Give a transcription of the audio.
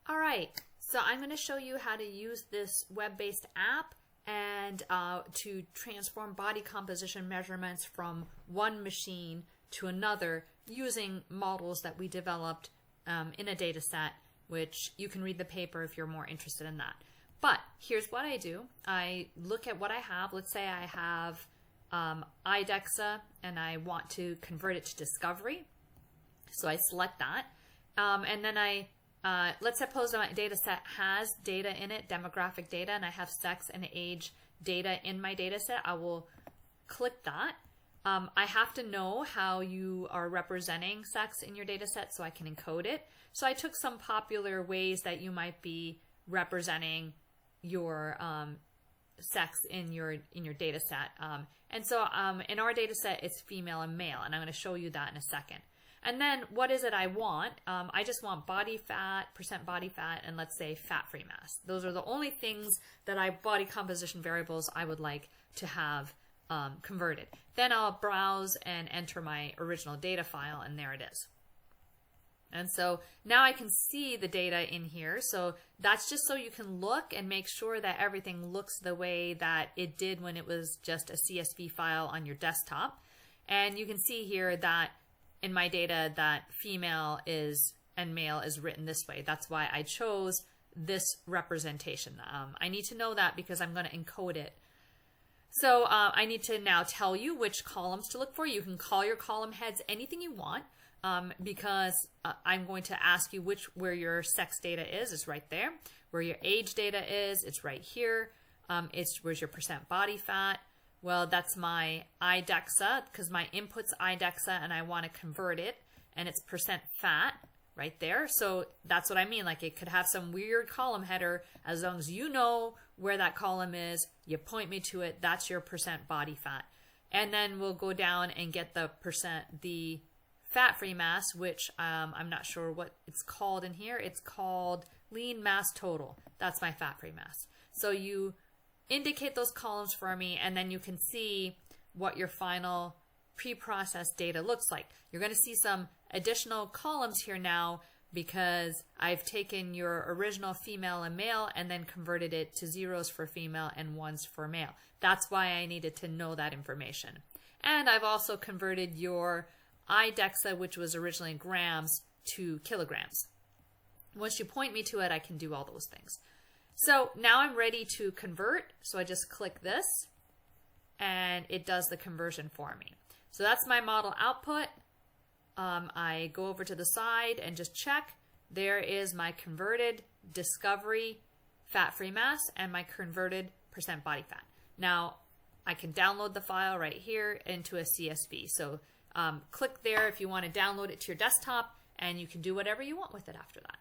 All right, so I'm going to show you how to use this web-based app and to transform body composition measurements from one machine to another using models that we developed in a data set, which you can read the paper if you're more interested in that. But here's what I do. I look at what I have. Let's say I have DXA and I want to convert it to discovery. So I select that. And then let's suppose my data set has data in it, demographic data, and I have sex and age data in my data set. I will click that. I have to know how you are representing sex in your data set so I can encode it. So I took some popular ways that you might be representing your sex in your data set. And so in our data set, it's female and male, and I'm going to show you that in a second. And then what is it I want? I just want body fat, percent body fat, and let's say fat-free mass. Those are the only things that body composition variables I would like to have converted. Then I'll browse and enter my original data file, and there it is. And so now I can see the data in here. So that's just so you can look and make sure that everything looks the way that it did when it was just a CSV file on your desktop. And you can see here that in my data that female is and male is written this way. That's why I chose this representation. I need to know that because I'm going to encode it. So I need to now tell you which columns to look for. You can call your column heads anything you want because I'm going to ask you where your sex data is. It's right there. Where your age data is, it's right here. Where's your percent body fat? Well, that's my DXA because my input's DXA and I want to convert it, and it's percent fat right there. So that's what I mean. Like, it could have some weird column header. As long as you know where that column is, you point me to it, that's your percent body fat. And then we'll go down and get the fat-free mass, which I'm not sure what it's called in here. It's called lean mass total. That's my fat-free mass. So you indicate those columns for me, and then you can see what your final pre-processed data looks like. You're going to see some additional columns here now because I've taken your original female and male and then converted it to zeros for female and ones for male. That's why I needed to know that information. And I've also converted your DXA, which was originally grams, to kilograms. Once you point me to it, I can do all those things. So now I'm ready to convert. So I just click this and it does the conversion for me. So that's my model output. I go over to the side and just check. There is my converted discovery fat-free mass and my converted percent body fat. Now I can download the file right here into a CSV. So click there if you want to download it to your desktop, and you can do whatever you want with it after that.